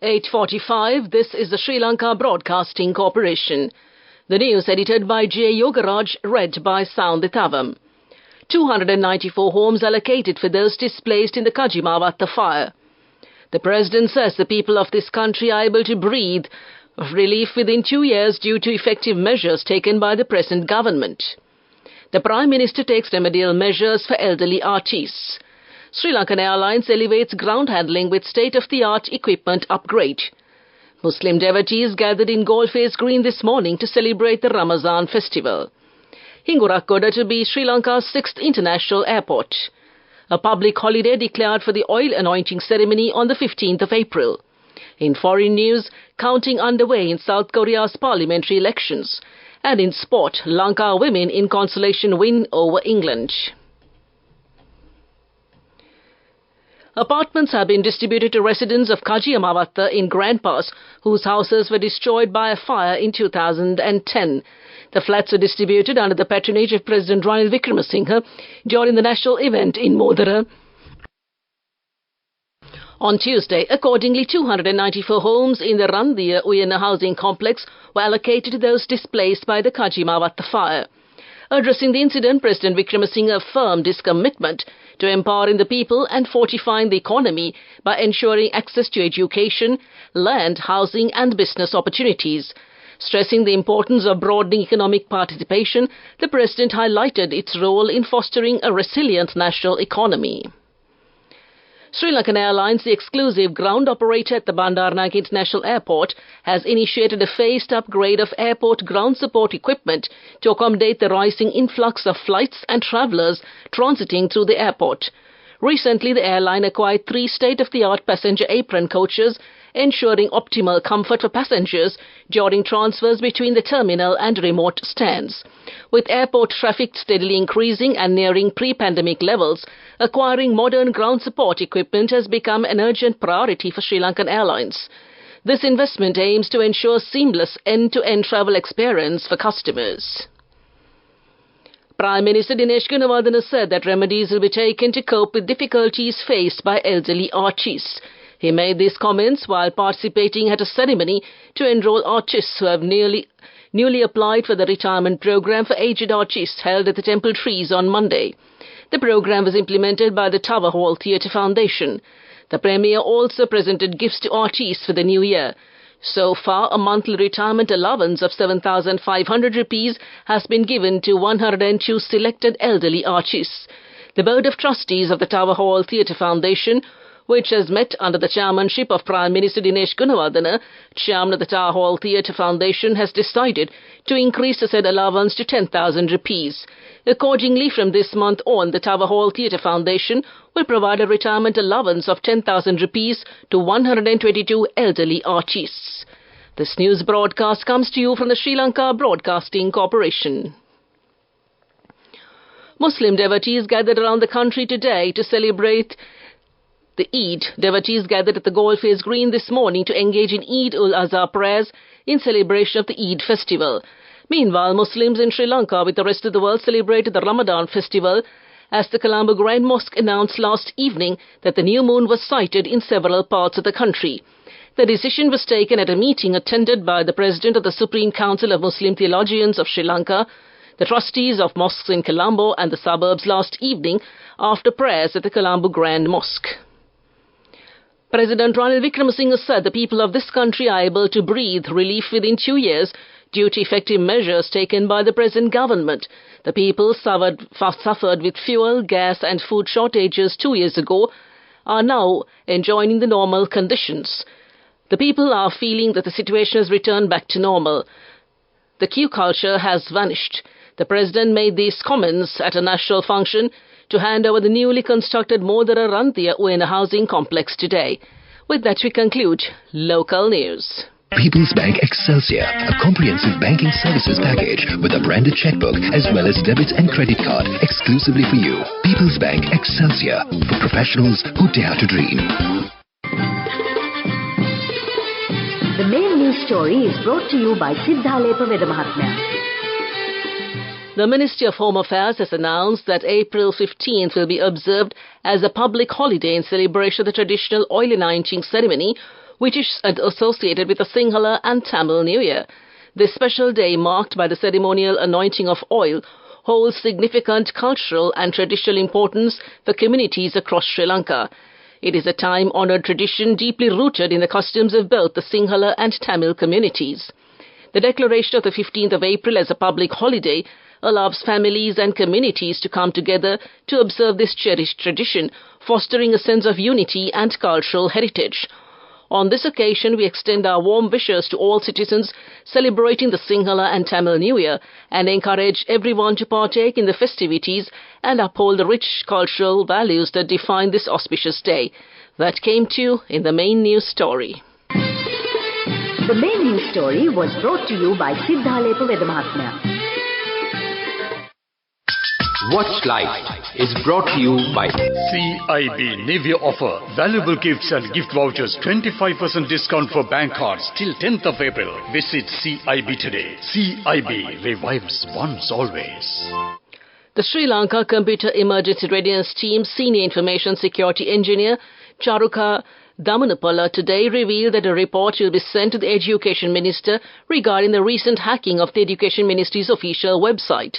8:45, this is the Sri Lanka Broadcasting Corporation. The news edited by J. Yogaraj, read by Soundithavam. 294 homes allocated for those displaced in the Kajimavatta fire. The President says the people of this country are able to breathe relief within 2 years due to effective measures taken by the present government. The Prime Minister takes remedial measures for elderly artists. Sri Lankan Airlines elevates ground handling with state-of-the-art equipment upgrade. Muslim devotees gathered in Goldface Green this morning to celebrate the Ramazan festival. Hingurakoda to be Sri Lanka's 6th international airport. A public holiday declared for the oil anointing ceremony on the 15th of April. In foreign news, counting underway in South Korea's parliamentary elections. And in sport, Lanka women in consolation win over England. Apartments have been distributed to residents of Kajimavatta in Grand Pass, whose houses were destroyed by a fire in 2010. The flats were distributed under the patronage of President Ranil Wickremesinghe during the national event in Modara on Tuesday. Accordingly, 294 homes in the Randhiya Uyana housing complex were allocated to those displaced by the Kajimavatta fire. Addressing the incident, President Wickremesinghe affirmed his commitment to empowering the people and fortifying the economy by ensuring access to education, land, housing and business opportunities. Stressing the importance of broadening economic participation, the President highlighted its role in fostering a resilient national economy. Sri Lankan Airlines, the exclusive ground operator at the Bandaranaike International Airport, has initiated a phased upgrade of airport ground support equipment to accommodate the rising influx of flights and travellers transiting through the airport. Recently, the airline acquired 3 state-of-the-art passenger apron coaches, ensuring optimal comfort for passengers during transfers between the terminal and remote stands. With airport traffic steadily increasing and nearing pre-pandemic levels, acquiring modern ground support equipment has become an urgent priority for Sri Lankan Airlines. This investment aims to ensure seamless end-to-end travel experience for customers. Prime Minister Dinesh Gunawardena said that remedies will be taken to cope with difficulties faced by elderly artists. He made these comments while participating at a ceremony to enroll artists who have newly applied for the retirement program for aged artists held at the Temple Trees on Monday. The program was implemented by the Tower Hall Theatre Foundation. The Premier also presented gifts to artists for the new year. So far, a monthly retirement allowance of 7,500 rupees has been given to 102 selected elderly artists. The Board of Trustees of the Tower Hall Theatre Foundation, which has met under the chairmanship of Prime Minister Dinesh Gunawardena, chairman of the Tower Hall Theatre Foundation, has decided to increase the said allowance to 10,000 rupees. Accordingly, from this month on, the Tower Hall Theatre Foundation will provide a retirement allowance of 10,000 rupees to 122 elderly artists. This news broadcast comes to you from the Sri Lanka Broadcasting Corporation. Muslim devotees gathered around the country today to celebrate the Eid. Devotees gathered at the Goldface Green this morning to engage in Eid-ul-Azha prayers in celebration of the Eid festival. Meanwhile, Muslims in Sri Lanka with the rest of the world celebrated the Ramadan festival as the Colombo Grand Mosque announced last evening that the new moon was sighted in several parts of the country. The decision was taken at a meeting attended by the President of the Supreme Council of Muslim Theologians of Sri Lanka, the trustees of mosques in Colombo and the suburbs last evening after prayers at the Colombo Grand Mosque. President Ranil Wickremesinghe said the people of this country are able to breathe relief within 2 years due to effective measures taken by the present government. The people suffered with fuel, gas and food shortages 2 years ago are now enjoying the normal conditions. The people are feeling that the situation has returned back to normal. The queue culture has vanished. The President made these comments at a national function to hand over the newly constructed Modara Randhiya Uyana housing complex today. With that, we conclude local news. People's Bank Excelsior, a comprehensive banking services package with a branded checkbook as well as debit and credit card exclusively for you. People's Bank Excelsior, for professionals who dare to dream. The main news story is brought to you by Sinhala Mahatmya. The Ministry of Home Affairs has announced that April 15th will be observed as a public holiday in celebration of the traditional oil anointing ceremony, which is associated with the Sinhala and Tamil New Year. This special day, marked by the ceremonial anointing of oil, holds significant cultural and traditional importance for communities across Sri Lanka. It is a time-honoured tradition deeply rooted in the customs of both the Sinhala and Tamil communities. The declaration of the 15th of April as a public holiday allows families and communities to come together to observe this cherished tradition, fostering a sense of unity and cultural heritage. On this occasion, we extend our warm wishes to all citizens celebrating the Sinhala and Tamil New Year and encourage everyone to partake in the festivities and uphold the rich cultural values that define this auspicious day. That came to you in the main news story. The main news story was brought to you by Sinhala Vedamahatmya. Watch Life is brought to you by CIB New Year offer. Valuable gifts and gift vouchers. 25% discount for bank cards till 10th of April. Visit CIB today. CIB revives once always. The Sri Lanka Computer Emergency Readiness Team's Senior Information Security Engineer Charuka Damanapala today revealed that a report will be sent to the Education Minister regarding the recent hacking of the Education Ministry's official website.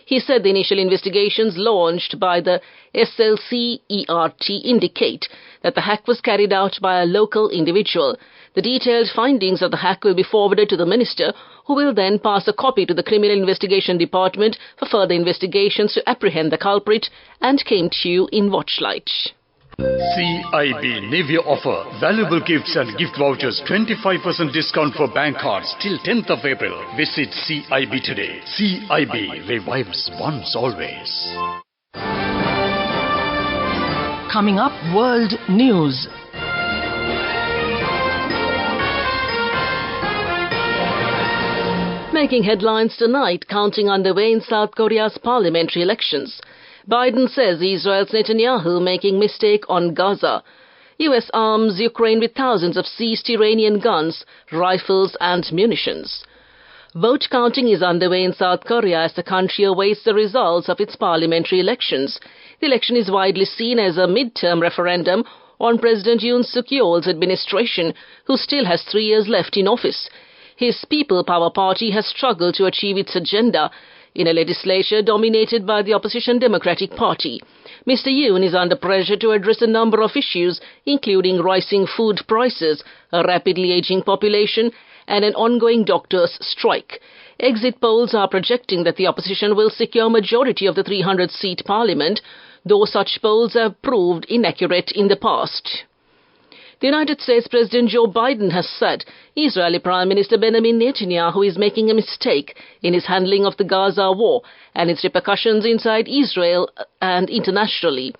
He said the initial investigations launched by the SLBC indicate that the hack was carried out by a local individual. The detailed findings of the hack will be forwarded to the minister, who will then pass a copy to the Criminal Investigation Department for further investigations to apprehend the culprit, and came to you in Watchlight. CIB New Year offer. Valuable gifts and gift vouchers. 25% discount for bank cards till 10th of April. Visit CIB today. CIB revives once always. Coming up, World News. Making headlines tonight, counting underway in South Korea's parliamentary elections. Biden says Israel's Netanyahu making mistake on Gaza. US arms Ukraine with thousands of seized Iranian guns, rifles and munitions. Vote counting is underway in South Korea as the country awaits the results of its parliamentary elections. The election is widely seen as a mid-term referendum on President Yoon Suk Yeol's administration, who still has 3 years left in office. His People Power Party has struggled to achieve its agenda in a legislature dominated by the opposition Democratic Party. Mr. Yoon is under pressure to address a number of issues, including rising food prices, a rapidly aging population, and an ongoing doctors' strike. Exit polls are projecting that the opposition will secure majority of the 300-seat parliament, though such polls have proved inaccurate in the past. The United States President Joe Biden has said Israeli Prime Minister Benjamin Netanyahu is making a mistake in his handling of the Gaza war and its repercussions inside Israel and internationally.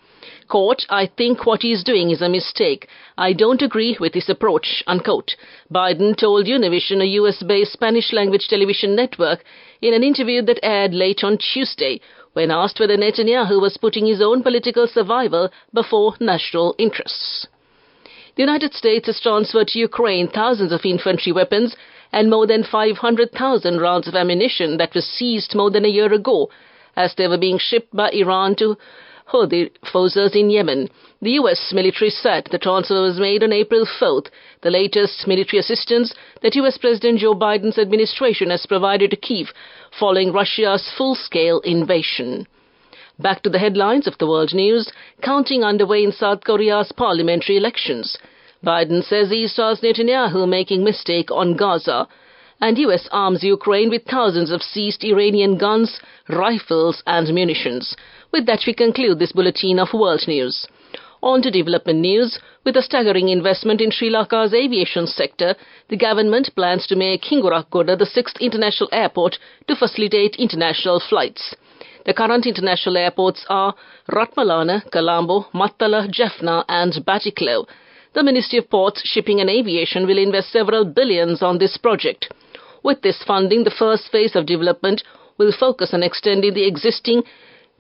Quote, "I think what he is doing is a mistake. I don't agree with his approach," unquote. Biden told Univision, a US-based Spanish-language television network, in an interview that aired late on Tuesday, when asked whether Netanyahu was putting his own political survival before national interests. The United States has transferred to Ukraine thousands of infantry weapons and more than 500,000 rounds of ammunition that was seized more than a year ago, as they were being shipped by Iran to Houthi forces in Yemen. The US military said the transfer was made on April 4th, the latest military assistance that US President Joe Biden's administration has provided to Kyiv following Russia's full-scale invasion. Back to the headlines of the world news, counting underway in South Korea's parliamentary elections. Biden says Israel's Netanyahu making mistake on Gaza, and US arms Ukraine with thousands of seized Iranian guns, rifles and munitions. With that, we conclude this bulletin of world news. On to development news. With a staggering investment in Sri Lanka's aviation sector, the government plans to make Hingurakoda the 6th international airport to facilitate international flights. The current international airports are Ratmalana, Colombo, Mattala, Jaffna and Batticaloa. The Ministry of Ports, Shipping and Aviation will invest several billions on this project. With this funding, the first phase of development will focus on extending the existing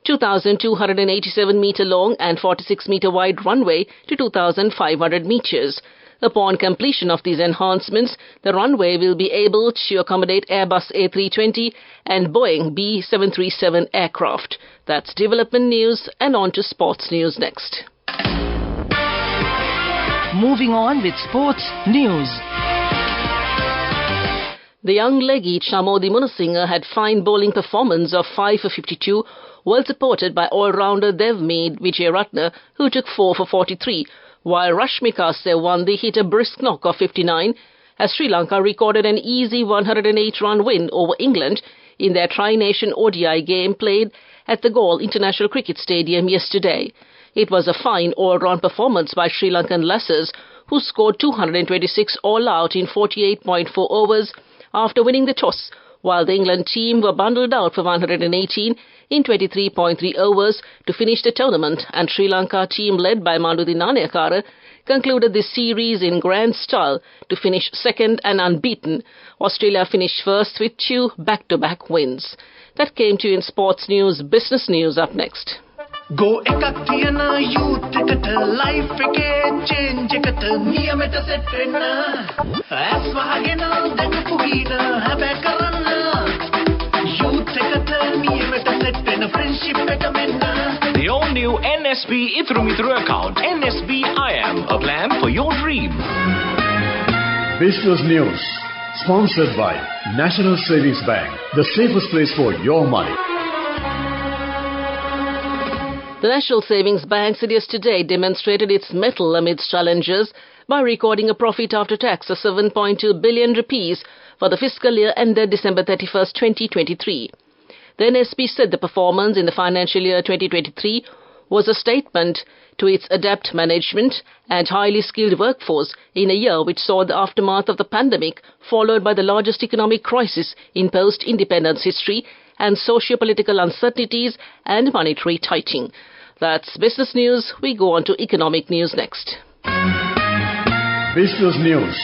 2,287-metre long and 46-metre wide runway to 2,500 metres. Upon completion of these enhancements, the runway will be able to accommodate Airbus A320 and Boeing B737 aircraft. That's development news, and on to sports news next. Moving on with sports news. The young leggy Chamodi Munasinghe had fine bowling performance of 5 for 52, well supported by all-rounder Devmeed Vijayaratne, who took 4 for 43, while Rashmika Sew won the hit a brisk knock of 59, as Sri Lanka recorded an easy 108-run win over England in their Tri-Nation ODI game played at the Galle International Cricket Stadium yesterday. It was a fine all-round performance by Sri Lankan Lassers, who scored 226 all out in 48.4 overs after winning the toss, while the England team were bundled out for 118 in 23.3 overs to finish the tournament, and Sri Lanka team led by Manduthi Nanayakara concluded this series in grand style to finish second and unbeaten. Australia finished first with 2 back-to-back wins. That came to you in sports news. Business news up next. Go ekak thiyana youth eකට life එකේ change එකට නියමෙට set වෙන්න as වහගෙන දැකපු ගීන හැබැයි කරන්න youth එකට නියමෙට set වෙන්න friendship එක මෙන්න. The all-new NSB Ithru account, NSB IM, a plan for your dream. Business news, sponsored by National Savings Bank, the safest place for your money. The National Savings Bank said yesterday demonstrated its mettle amidst challenges by recording a profit after tax of 7.2 billion rupees for the fiscal year ended December 31st, 2023. The NSB said the performance in the financial year 2023 was a statement to its adept management and highly skilled workforce in a year which saw the aftermath of the pandemic, followed by the largest economic crisis in post-independence history and socio-political uncertainties and monetary tightening. That's business news. We go on to economic news next. Business news,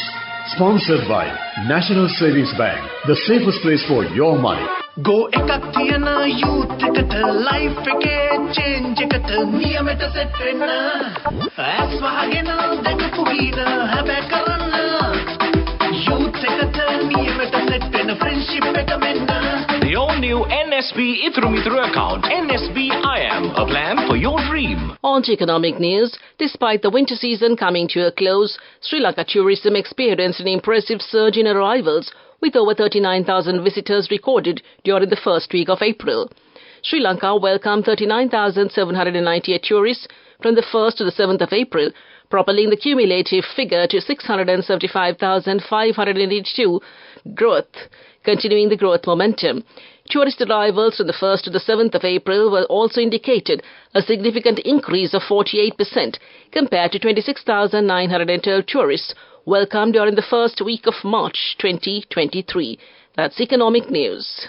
sponsored by National Savings Bank, the safest place for your money. Go ekak thiyana youth එකට life එකේ change එකට නියමෙට set වෙන්න as වහගෙන දැකපු ගීන හැබැයි කරන්න youth එකට නියමෙට set වෙන්න friendship එක මෙන්න. The all-new NSB Ithru account, NSB IM, a plan for your dream. On to economic news. Despite the winter season coming to a close, Sri Lanka tourism experienced an impressive surge in arrivals, with over 39,000 visitors recorded during the first week of April. Sri Lanka welcomed 39,798 tourists from the 1st to the 7th of April, propelling the cumulative figure to 675,582 continuing the growth momentum. Tourist arrivals from the 1st to the 7th of April were also indicated a significant increase of 48% compared to 26,912 tourists welcomed during the first week of March 2023. That's economic news.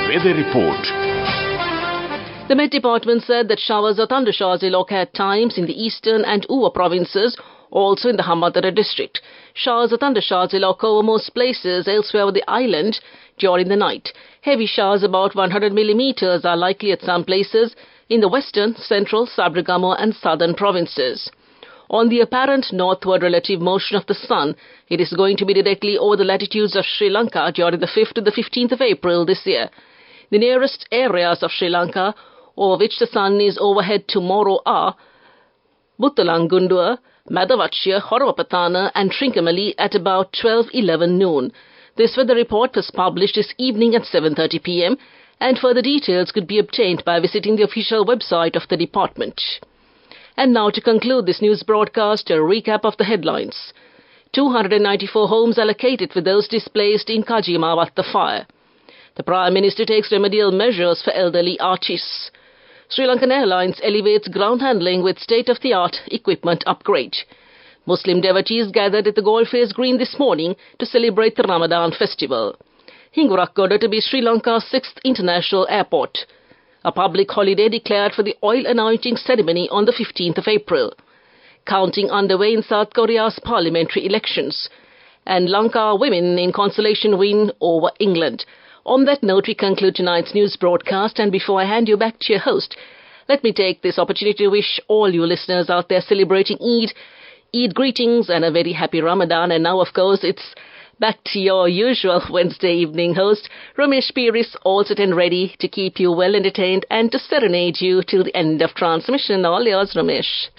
Weather report. The Met Department said that showers or thundershowers will occur at times in the eastern and Uva provinces, also in the Hambantota district. Showers or thundershowers will occur over most places elsewhere on the island during the night. Heavy showers about 100 millimeters are likely at some places in the western, central, Sabragamo and southern provinces. On the apparent northward relative motion of the sun, it is going to be directly over the latitudes of Sri Lanka during the 5th to the 15th of April this year. The nearest areas of Sri Lanka over which the sun is overhead tomorrow are Buttalangundur, Madavachya, Horowapatana and Trincomalee at about 12:11 noon. This weather report was published this evening at 7:30 p.m. and further details could be obtained by visiting the official website of the department. And now to conclude this news broadcast, a recap of the headlines. 294 homes allocated for those displaced in Kajima after fire. The Prime Minister takes remedial measures for elderly artists. Sri Lankan Airlines elevates ground handling with state-of-the-art equipment upgrade. Muslim devotees gathered at the Goldface Green this morning to celebrate the Ramadan festival. Hingurakkota to be Sri Lanka's 6th international airport. A public holiday declared for the oil anointing ceremony on the 15th of April. Counting underway in South Korea's parliamentary elections. And Lanka women in consolation win over England. On that note, we conclude tonight's news broadcast, and before I hand you back to your host, let me take this opportunity to wish all you listeners out there celebrating Eid greetings and a very happy Ramadan. And now, of course, it's back to your usual Wednesday evening host, Ramesh Piris, all set and ready to keep you well entertained and to serenade you till the end of transmission. All yours, Ramesh.